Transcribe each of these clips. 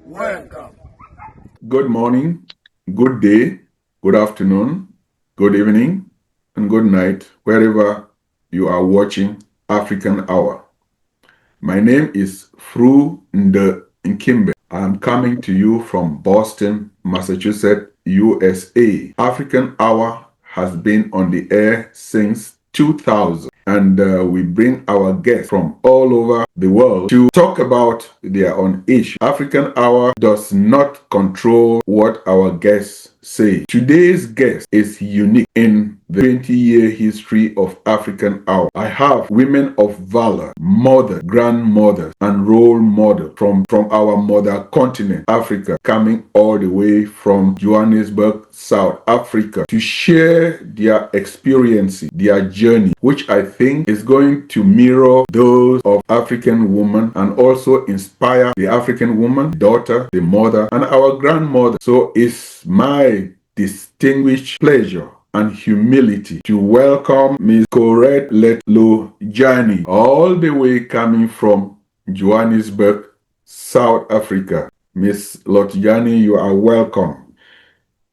Welcome. Good morning, good day, good afternoon, good evening, and good night, wherever you are watching African Hour. My name is Fru Nde Nkimbe. I am coming to you from Boston, Massachusetts, USA. African Hour has been on the air since 2000, and we bring our guests from all over the world to talk about their own issue. African Hour does not control what our guests say. Today's guest is unique in the 20-year history of African Hour. I have women of valor, mother, grandmothers, and role model from our mother continent, Africa, coming all the way from Johannesburg, South Africa, to share their experiences, their journey, which I think is going to mirror those of African women and also inspire the African woman, daughter, the mother, and our grandmother. So it's my distinguished pleasure and humility to welcome Ms. Corette Letlojani, all the way coming from Johannesburg, South Africa. Ms. Letlojani, you are welcome.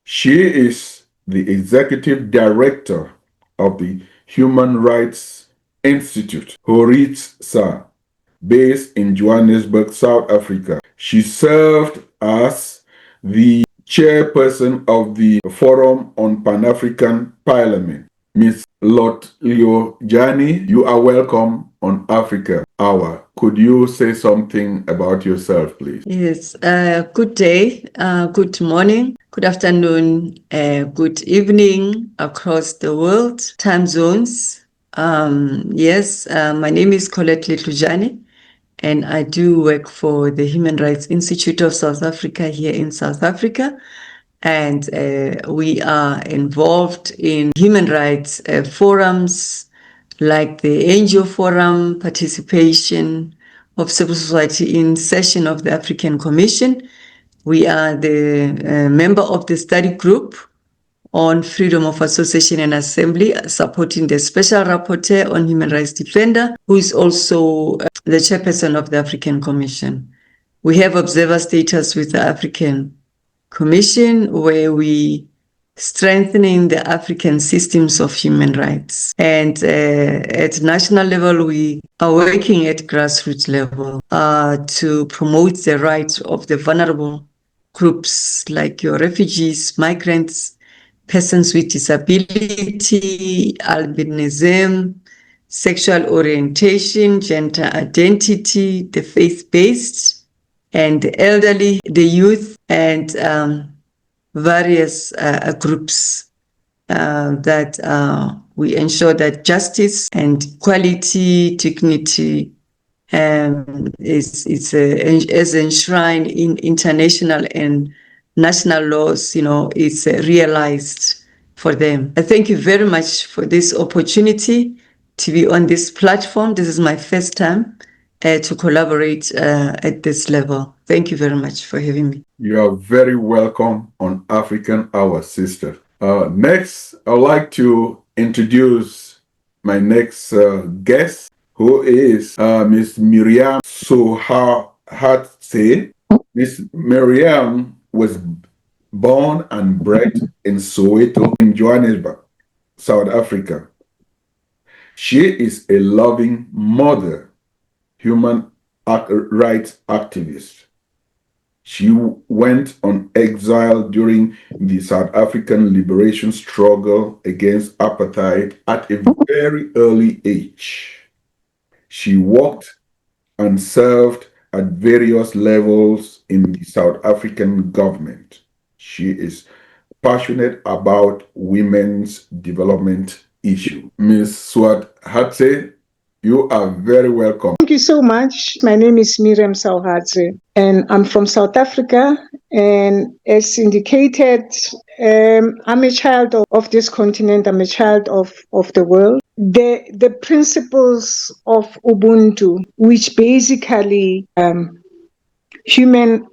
She is the executive director of the Human Rights Institute, HORITSA, based in Johannesburg, South Africa. She served as the chairperson of the Forum on Pan-African Parliament. Ms. Letlojani, you are welcome on Africa Hour. Could you say something about yourself, please? Yes, good day, good morning, good afternoon, good evening across the world, time zones. My name is Colette Letlojani, and I do work for the Human Rights Institute of South Africa here in South Africa. And we are involved in human rights forums like the Angel Forum, participation of civil society in session of the African Commission. We are the member of the study group on freedom of association and assembly, supporting the special rapporteur on human rights defender, who is also the chairperson of the African Commission. We have observer status with the African Commission, where we strengthening the African systems of human rights. And at national level, we are working at grassroots level to promote the rights of the vulnerable groups like your refugees, migrants, persons with disability, albinism, sexual orientation, gender identity, the faith-based, and the elderly, the youth, and various groups that we ensure that justice and equality, dignity is enshrined in international and national laws, is realized for them. I thank you very much for this opportunity to be on this platform. This is my first time to collaborate at this level. Thank you very much for having me. You are very welcome on African Hour, sister. Next, I'd like to introduce my next guest, who is Ms. Miriam Sohatse. Ms. Miriam was born and bred in Soweto, in Johannesburg, South Africa. She is a loving mother, human rights activist. She went on exile during the South African liberation struggle against apartheid at a very early age. She worked and served at various levels in the South African government. She is passionate about women's development issue. Ms. Sohatse, you are very welcome. Thank you so much. My name is Miriam Sohatse, and I'm from South Africa. And as indicated, I'm a child of this continent. I'm a child of the world. The principles of Ubuntu, which basically human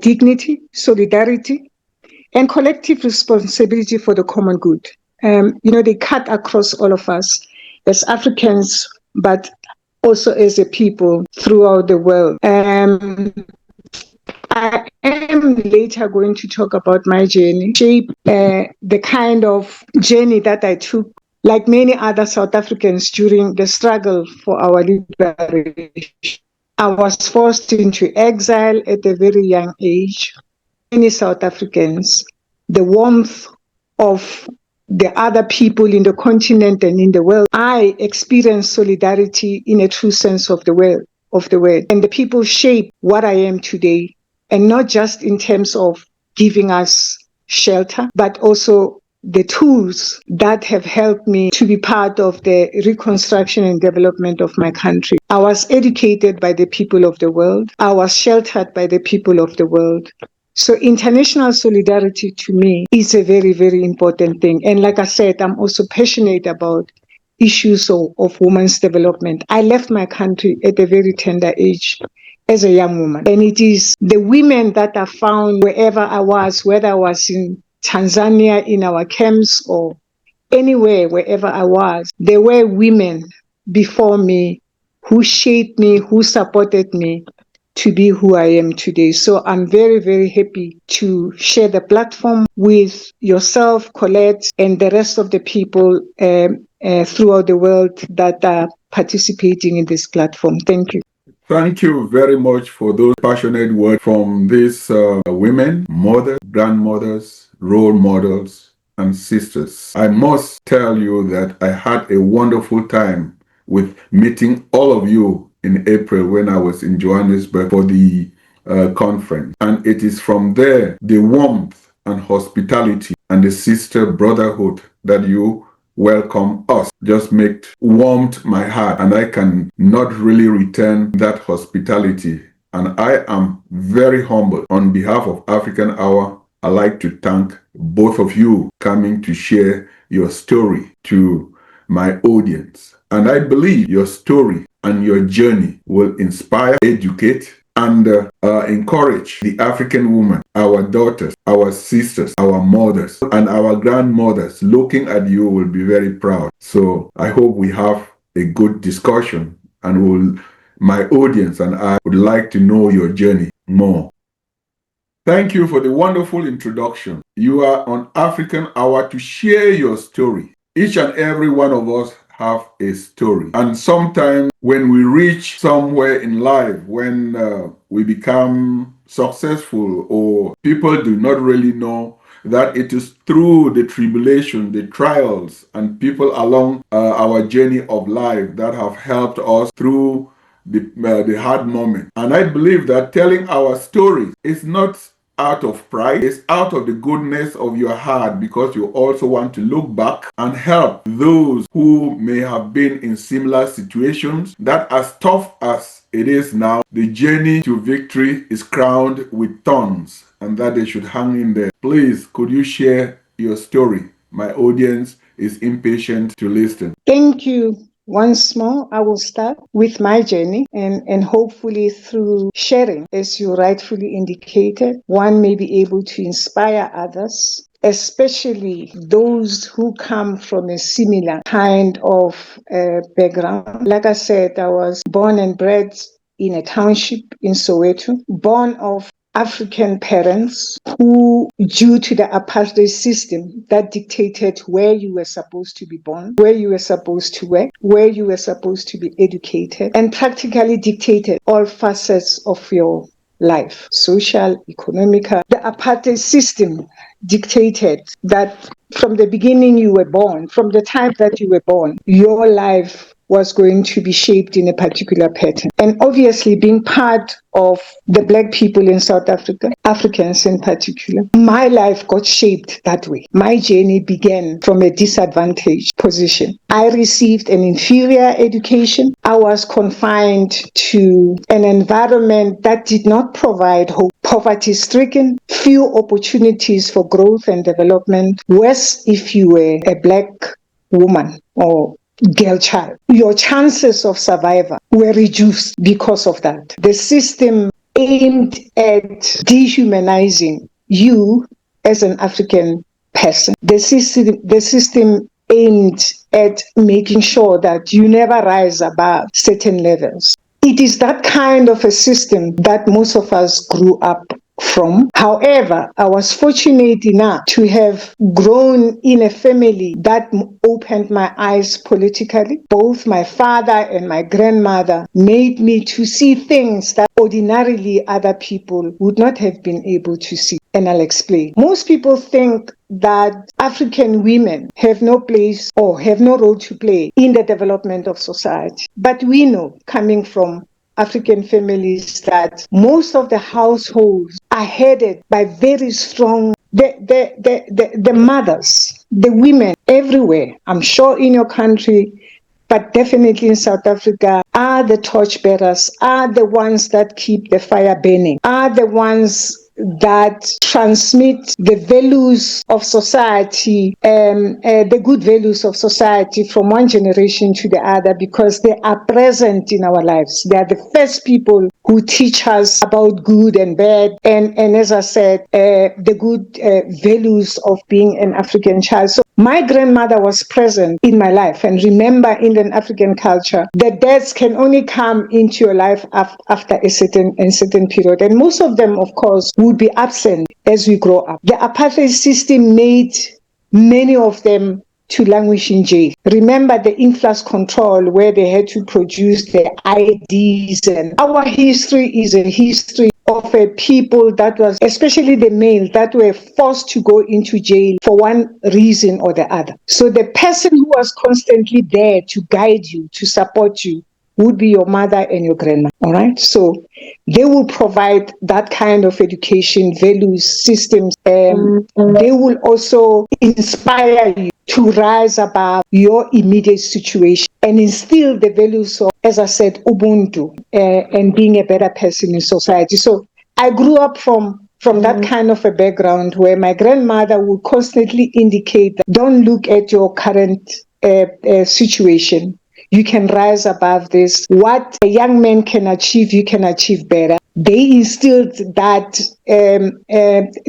dignity, solidarity, and collective responsibility for the common good. They cut across all of us as Africans, but also as a people throughout the world. I am later going to talk about my journey, shape the kind of journey that I took, like many other South Africans during the struggle for our liberation. I was forced into exile at a very young age. Many South Africans, the warmth of the other people in the continent and in the world, I experienced solidarity in a true sense of the word. And the people shape what I am today, and not just in terms of giving us shelter, but also the tools that have helped me to be part of the reconstruction and development of my country. I was educated by the people of the world. I was sheltered by the people of the world. So international solidarity to me is a very, very important thing. And like I said, I'm also passionate about issues of women's development. I left my country at a very tender age as a young woman. And it is the women that I found wherever I was, whether I was in Tanzania, in our camps, or anywhere, wherever I was, there were women before me who shaped me, who supported me to be who I am today. So I'm very, very happy to share the platform with yourself, Colette, and the rest of the people throughout the world that are participating in this platform. Thank you. Thank you very much for those passionate words from these women, mothers, grandmothers, role models, and sisters. I must tell you that I had a wonderful time with meeting all of you in April when I was in Johannesburg for the conference. And it is from there, the warmth and hospitality and the sister brotherhood that you welcome us just warmed my heart, and I can not really return that hospitality. And I am very humble. On behalf of African Hour, I'd like to thank both of you coming to share your story to my audience. And I believe your story and your journey will inspire, educate, and encourage the African woman, our daughters, our sisters, our mothers, and our grandmothers looking at you will be very proud. So I hope we have a good discussion, and my audience and I would like to know your journey more. Thank you for the wonderful introduction. You are on African Hour to share your story. Each and every one of us have a story. And sometimes when we reach somewhere in life, when we become successful, or people do not really know that it is through the tribulation, the trials, and people along our journey of life that have helped us through the hard moment. And I believe that telling our story is not out of pride, it's out of the goodness of your heart, because you also want to look back and help those who may have been in similar situations, that as tough as it is now, the journey to victory is crowned with thorns, and that they should hang in there. Please, could you share your story? My audience is impatient to listen. Thank you. Once more, I will start with my journey, and hopefully through sharing, as you rightfully indicated, one may be able to inspire others, especially those who come from a similar kind of background. Like I said, I was born and bred in a township in Soweto, born of African parents who, due to the apartheid system that dictated where you were supposed to be born, where you were supposed to work, where you were supposed to be educated, and practically dictated all facets of your life, social, economical. The apartheid system dictated that from the beginning you were born, from the time that you were born, your life was going to be shaped in a particular pattern. And obviously, being part of the Black people in South Africa, Africans in particular, my life got shaped that way. My journey began from a disadvantaged position. I received an inferior education. I was confined to an environment that did not provide hope. Poverty-stricken, few opportunities for growth and development. Worse if you were a Black woman or girl child. Your chances of survival were reduced because of that. The system aimed at dehumanizing you as an African person. The system aimed at making sure that you never rise above certain levels. It is that kind of a system that most of us grew up from. However, I was fortunate enough to have grown in a family that opened my eyes politically. Both my father and my grandmother made me to see things that ordinarily other people would not have been able to see. And I'll explain. Most people think that African women have no place or have no role to play in the development of society. But we know, coming from African families, that most of the households are headed by very strong the mothers, the women everywhere. I'm sure in your country, but definitely in South Africa, are the torchbearers, are the ones that keep the fire burning, are the ones that transmit the values of society, the good values of society from one generation to the other, because they are present in our lives. They are the first people who teach us about good and bad, and as I said, the good values of being an African child. So my grandmother was present in my life, and remember, in an African culture, the deaths can only come into your life after a certain period, and most of them, of course, would be absent as we grow up. The apartheid system made many of them to languish in jail. Remember the influx control, where they had to produce their IDs, and our history is a history of a people that was, especially the male, that were forced to go into jail for one reason or the other. So the person who was constantly there to guide you, to support you, would be your mother and your grandma. All right. So they will provide that kind of education, values, systems. They will also inspire you to rise above your immediate situation and instill the values of, as I said, Ubuntu, and being a better person in society. So I grew up from that kind of a background where my grandmother would constantly indicate that don't look at your current situation. You can rise above this. What a young man can achieve, you can achieve better. They instilled that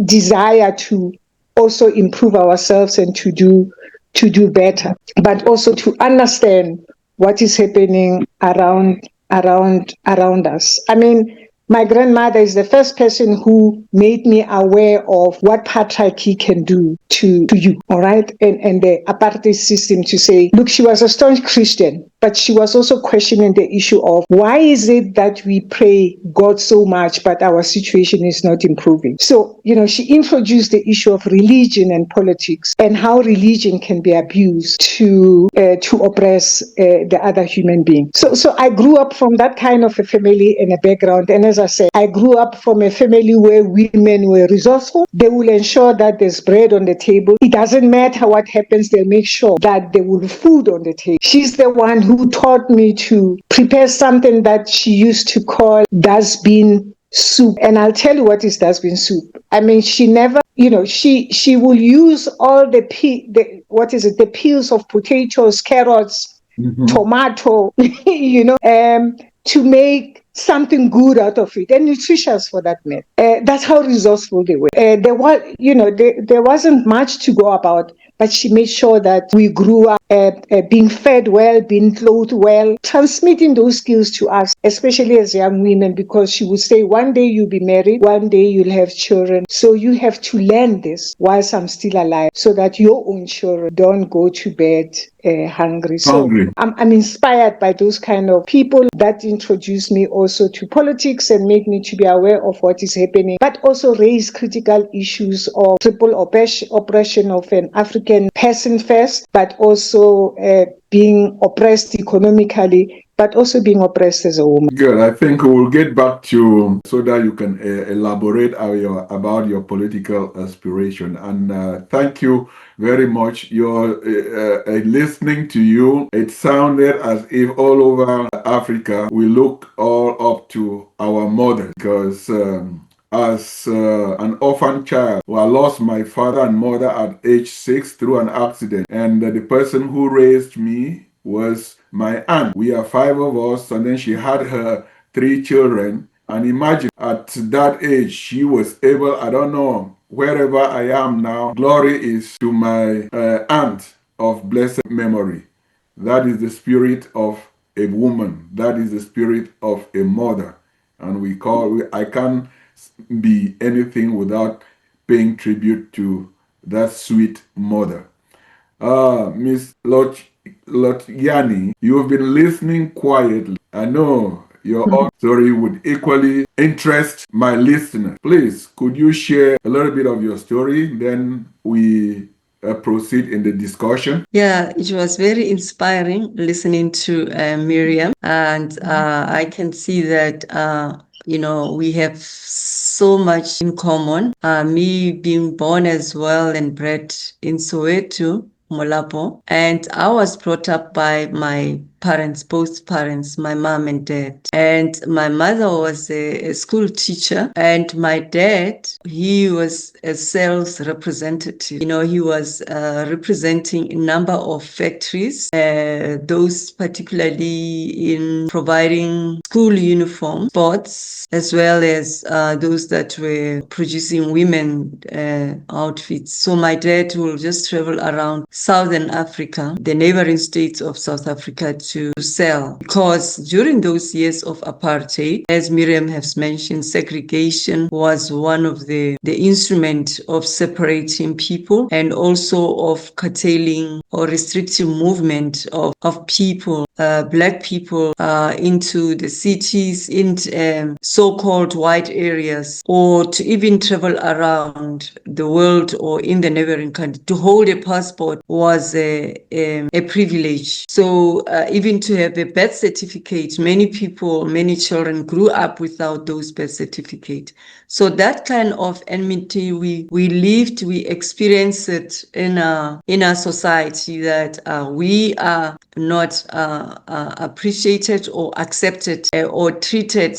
desire to also improve ourselves and to do better, but also to understand what is happening around us. I mean, my grandmother is the first person who made me aware of what patriarchy can do to you, all right? And the apartheid system, to say, look, she was a staunch Christian, but she was also questioning the issue of why is it that we pray God so much, but our situation is not improving? So, she introduced the issue of religion and politics, and how religion can be abused to oppress the other human being. So I grew up from that kind of a family and a background. And as I said, I grew up from a family where women were resourceful. They will ensure that there's bread on the table. It doesn't matter what happens, they'll make sure that there will be food on the table. She's the one who taught me to prepare something that she used to call dustbin soup. And I'll tell you what is dustbin soup. I mean, she never, she will use all the peels of potatoes, carrots, tomato, to make something good out of it, and nutritious for that matter. That's how resourceful they were. There wasn't much to go about, but she made sure that we grew up being fed well, being clothed well, transmitting those skills to us, especially as young women, because she would say, one day you'll be married, one day you'll have children. So you have to learn this whilst I'm still alive, so that your own children don't go to bed hungry. So I'm inspired by those kind of people that introduce me also to politics and make me to be aware of what is happening, but also raise critical issues of triple oppression of an African person first, but also being oppressed economically, but also being oppressed as a woman. Good. I think we'll get back to so that you can elaborate about your political aspiration. And thank you very much. You're listening to you. It sounded as if all over Africa we look all up to our mothers, because as an orphan child, I lost my father and mother at age 6 through an accident, and the person who raised me was my aunt. We are 5 of us, and then she had her 3 children. And imagine, at that age, she was able, I don't know wherever I am now, glory is to my aunt of blessed memory. That is the spirit of a woman. That is the spirit of a mother. And I can't be anything without paying tribute to that sweet mother. Miss Lotyani, you have been listening quietly. I know your own story would equally interest my listeners. Please, could you share a little bit of your story? Then we proceed in the discussion. Yeah, it was very inspiring listening to Miriam, and I can see that we have so much in common. Me being born as well and bred in Soweto, Molapo, and I was brought up by my parents, both parents, my mom and dad. And my mother was a school teacher, and my dad, he was a sales representative. He was representing a number of factories, those particularly in providing school uniforms, sports, as well as those that were producing women outfits. So my dad will just travel around Southern Africa, the neighboring states of South Africa, to sell. Because during those years of apartheid, as Miriam has mentioned, segregation was one of the instrument of separating people and also of curtailing or restricting movement of people, black people, into the cities, in so-called white areas, or to even travel around the world or in the neighboring country. To hold a passport was a privilege. So even to have a birth certificate, many children grew up without those birth certificates. So that kind of enmity we experienced it in our society, that we are not appreciated or accepted or treated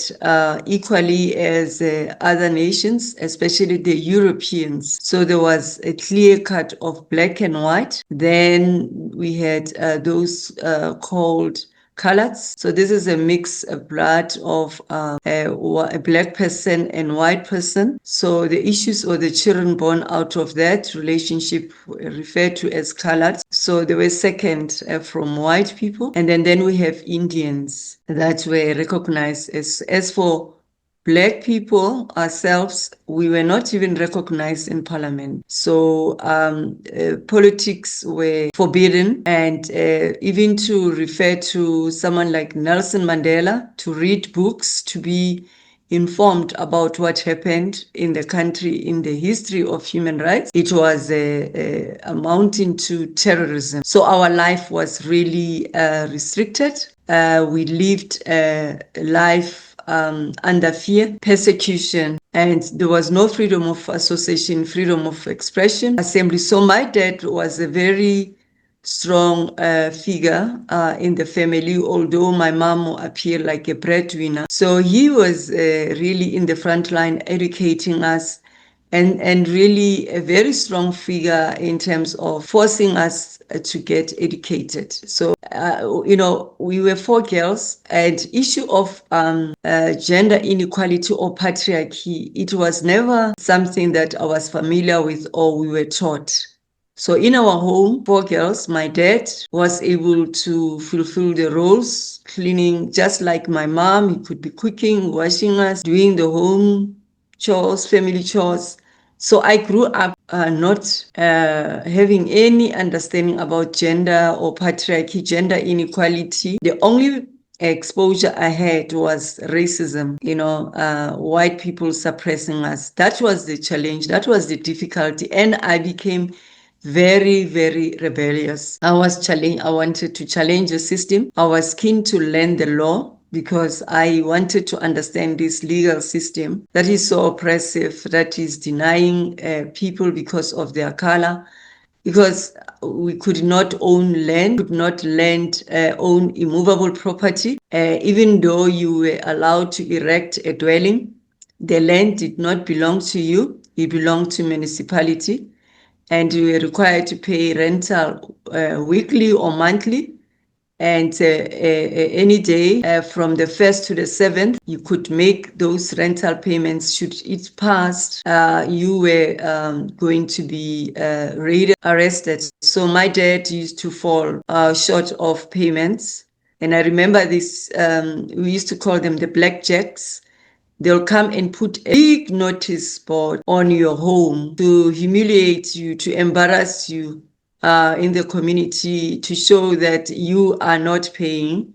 equally as other nations, especially the Europeans. So there was a clear cut of black and white. Then we had those called colors. So this is a mix of blood of a black person and white person. So the issues or the children born out of that relationship were referred to as colored. So they were second from white people. And then we have Indians that were recognized as for Black people ourselves, we were not even recognized in parliament. So politics were forbidden, and even to refer to someone like Nelson Mandela, to read books, to be informed about what happened in the country in the history of human rights, it was amounting to terrorism. So our life was really restricted. We lived life under fear, persecution, and there was no freedom of association, freedom of expression, assembly. So my dad was a very strong figure in the family, although my mom appeared like a breadwinner. So he was really in the front line educating us, and really a very strong figure in terms of forcing us to get educated. So, we were 4 girls, and issue of gender inequality or patriarchy, it was never something that I was familiar with or we were taught. So in our home, 4 girls, my dad was able to fulfill the roles, cleaning, just like my mom. He could be cooking, washing us, doing the home chores, family chores. So I grew up not having any understanding about gender or patriarchy, gender inequality. The only exposure I had was racism, white people suppressing us. That was the challenge. That was the difficulty. And I became very, very rebellious. I wanted to challenge the system. I was keen to learn the law because I wanted to understand this legal system that is so oppressive, that is denying people because of their color, because we could not own land, could not own immovable property. Even though you were allowed to erect a dwelling, the land did not belong to you. It belonged to municipality, and you were required to pay rental weekly or monthly. And any day from the 1st to the 7th, you could make those rental payments. Should it pass, you were going to be raided, arrested. So my dad used to fall short of payments. And I remember this, we used to call them the blackjacks. They'll come and put a big notice board on your home to humiliate you, to embarrass you in the community, to show that you are not paying.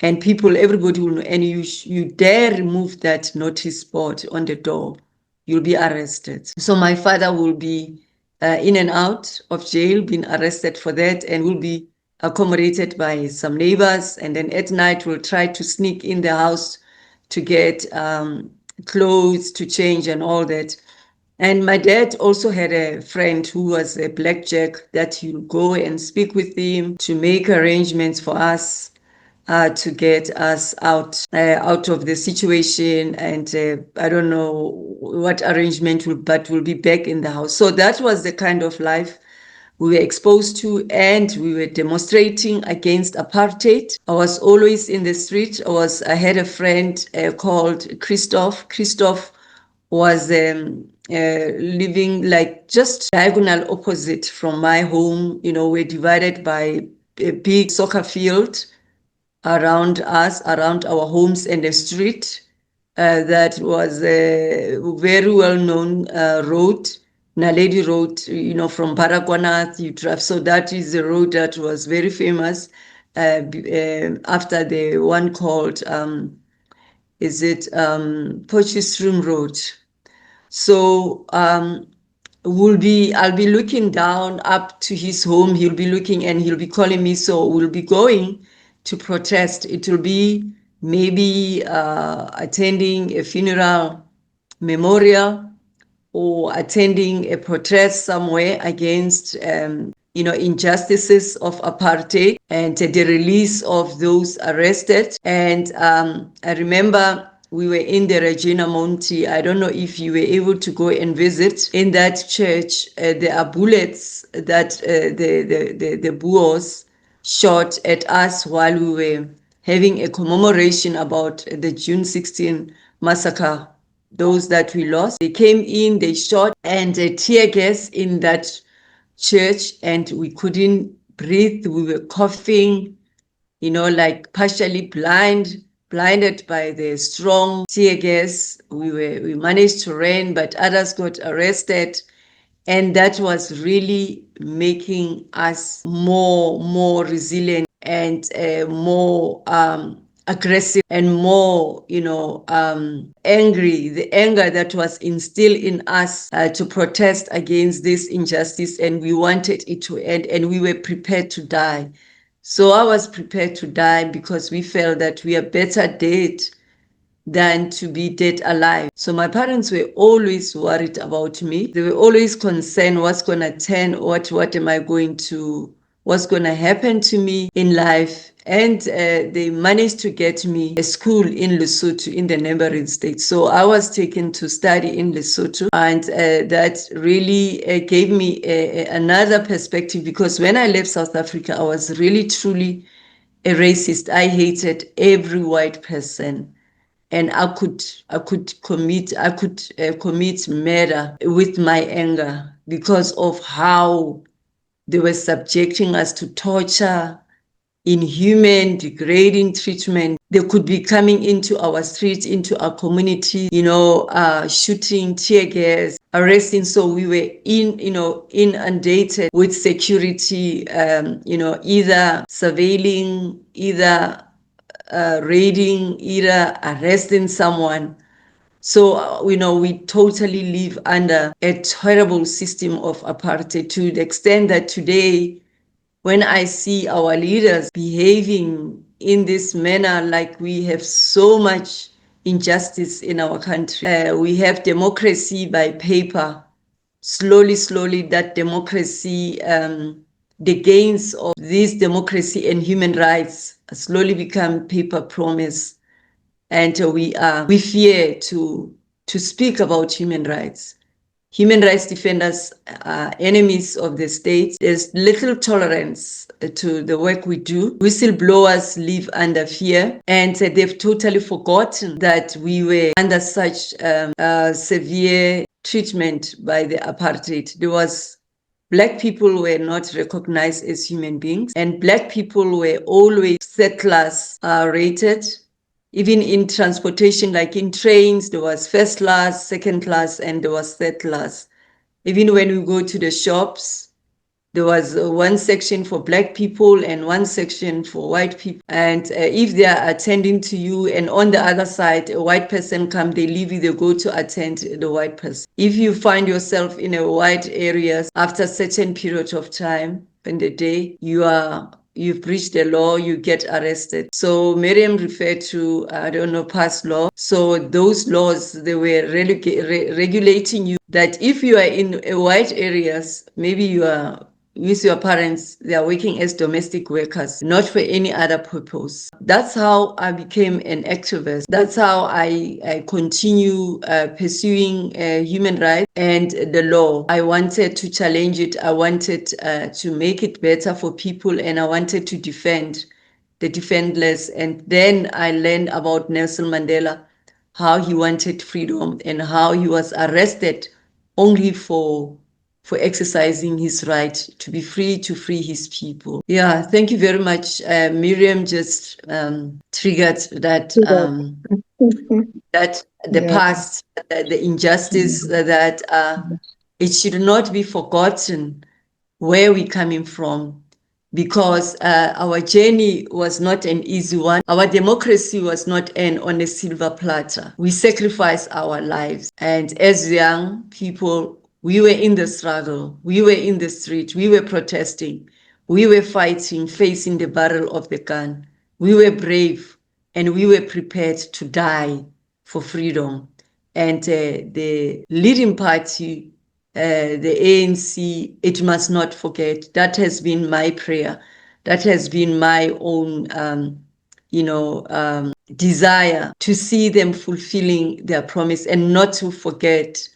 And people, everybody will know. And you dare remove that notice board on the door, you'll be arrested. So my father will be in and out of jail, being arrested for that, and will be accommodated by some neighbors. And then at night, we'll try to sneak in the house to get clothes to change and all that. And my dad also had a friend who was a blackjack that he'll go and speak with him to make arrangements for us to get us out of the situation. And I don't know what arrangement but we'll be back in the house. So that was the kind of life we were exposed to, and we were demonstrating against apartheid. I was always in the street. I had a friend called Christoph. Christoph was living like just diagonal opposite from my home. We're divided by a big soccer field around us, around our homes, and a street that was a very well-known road, Naledi Road, from Baragwanath you drive. So that is the road that was very famous after the one called, Potchefstroom Road. So I'll be looking down up to his home. He'll be looking and he'll be calling me. So we'll be going to protest. It will be maybe attending a funeral memorial or attending a protest somewhere against injustices of apartheid and the release of those arrested. And I remember we were in the Regina Monti. I don't know if you were able to go and visit. In that church, there are bullets that the Boers shot at us while we were having a commemoration about the June 16 massacre, those that we lost. They came in, they shot, and tear gas in that church, and we couldn't breathe. We were coughing, like partially blinded by the strong tear gas. We managed to run, but others got arrested. And that was really making us more resilient and more aggressive and more, angry. The anger that was instilled in us to protest against this injustice, and we wanted it to end, and we were prepared to die. So I was prepared to die because we felt that we are better dead than to be dead alive. So my parents were always worried about me. They were always concerned what's going to turn, what am I going to, what's going to happen to me in life. And they managed to get me a school in Lesotho, in the neighboring state. So I was taken to study in Lesotho, and that really gave me another perspective, because when I left South Africa, I was really, truly a racist. I hated every white person. And I could commit murder with my anger because of how they were subjecting us to torture, inhuman, degrading treatment. They could be coming into our streets, into our community, shooting, tear gas, arresting. So we were inundated with security, either surveilling, either raiding, either arresting someone. So, we totally live under a terrible system of apartheid, to the extent that today, when I see our leaders behaving in this manner, like we have so much injustice in our country, we have democracy by paper. Slowly, that democracy, the gains of this democracy and human rights slowly become paper promise. And we fear to speak about human rights. human rights defenders are enemies of the state. There's little tolerance to the work we do. Whistleblowers live under fear, and they've totally forgotten that we were under such severe treatment by the apartheid. Black people were not recognized as human beings, and Black people were always third class rated. Even in transportation, like in trains, there was first class, second class, and there was third class. Even when we go to the shops, there was one section for Black people and one section for white people. And if they are attending to you, and on the other side, a white person come, they leave you, they go to attend the white person. If you find yourself in a white area after a certain period of time in the day, you've breached the law, you get arrested. So Miriam referred to, I don't know, past law. So those laws, they were regulating you that if you are in white areas, maybe you are with your parents, they are working as domestic workers, not for any other purpose. That's how I became an activist. That's how I continue pursuing human rights and the law. I wanted to challenge it. I wanted to make it better for people, and I wanted to defend the defenseless. And then I learned about Nelson Mandela, how he wanted freedom and how he was arrested only for exercising his right to be free, to free his people. Yeah, thank you very much. Miriam just triggered that that the Yeah. past, the injustice, that it should not be forgotten where we're coming from, because our journey was not an easy one. Our democracy was not earned on a silver platter. We sacrificed our lives. And as young people, we were in the struggle. We were in the street. We were protesting. We were fighting, facing the barrel of the gun. We were brave, and we were prepared to die for freedom. And the leading party, the ANC, it must not forget. That has been my prayer. That has been my own, desire to see them fulfilling their promise and not to forget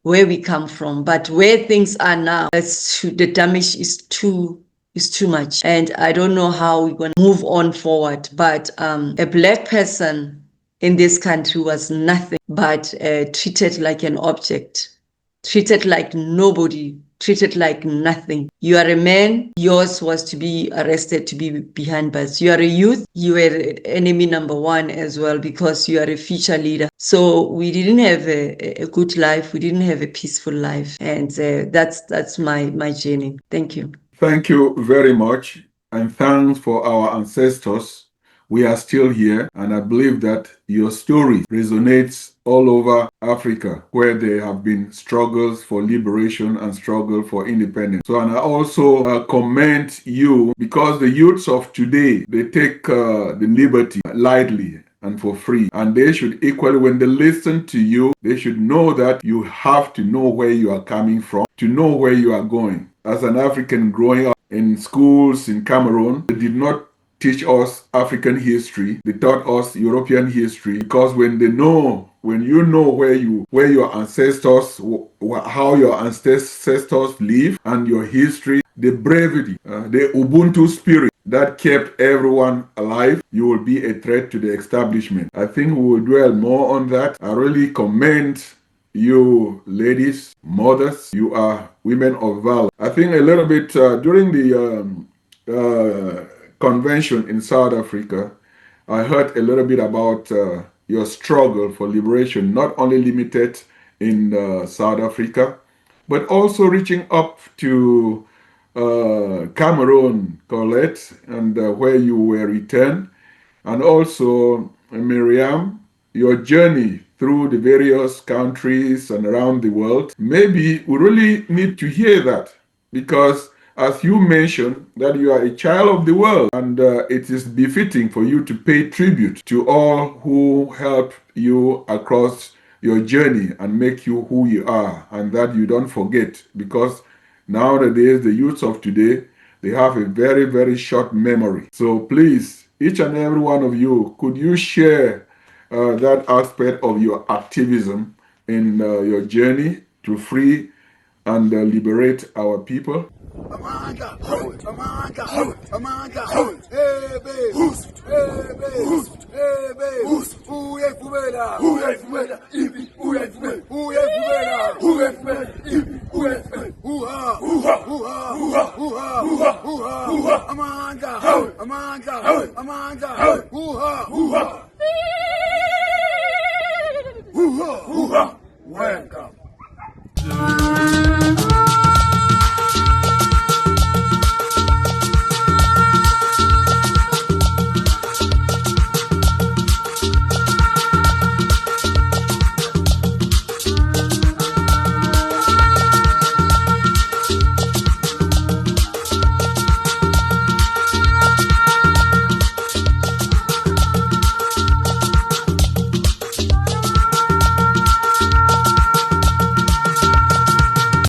where we come from. But where things are now, the damage is too much. And I don't know how we're going to move on forward. But a Black person in this country was nothing but treated like an object, treated like nobody, treated like nothing. You are a man, yours was to be arrested, to be behind bars. You are a youth, you were enemy number one as well, because you are a future leader. So we didn't have a good life, we didn't have a peaceful life. And that's my journey. Thank you. Thank you very much, and thanks for our ancestors. We are still here, and I believe that your story resonates all over Africa, where there have been struggles for liberation and struggle for independence. So, and I also commend you, because the youths of today, they take the liberty lightly and for free. And they should equally, when they listen to you, they should know that you have to know where you are coming from, to know where you are going. As an African growing up in schools in Cameroon, they did not teach us African history. They taught us European history, because when you know where your ancestors, how your ancestors live, and your history, the bravery, the Ubuntu spirit that kept everyone alive, you will be a threat to the establishment. I think we will dwell more on that. I really commend you ladies, mothers. You are women of valor. I think a little bit during the convention in South Africa, I heard a little bit about your struggle for liberation, not only limited in South Africa, but also reaching up to Cameroon, Colette, and where you were returned, and also Miriam, your journey through the various countries and around the world. Maybe we really need to hear that, because as you mentioned that you are a child of the world, and it is befitting for you to pay tribute to all who helped you across your journey and make you who you are, and that you don't forget, because nowadays the youths of today, they have a very, very short memory. So please, each and every one of you, could you share that aspect of your activism in your journey to free and liberate our people. Amanda, Amanda, Amanda, hey babe, hey babe, hey babe, who is Fubela, who is Fubela, who is Fubela, who is Fubela, who is Fubela, who is Fubela, who ha, who ha, who ha, who ha, who ha, who ha, Amanda, Amanda, Amanda, who ha, who ha, who ha, who ha, welcome.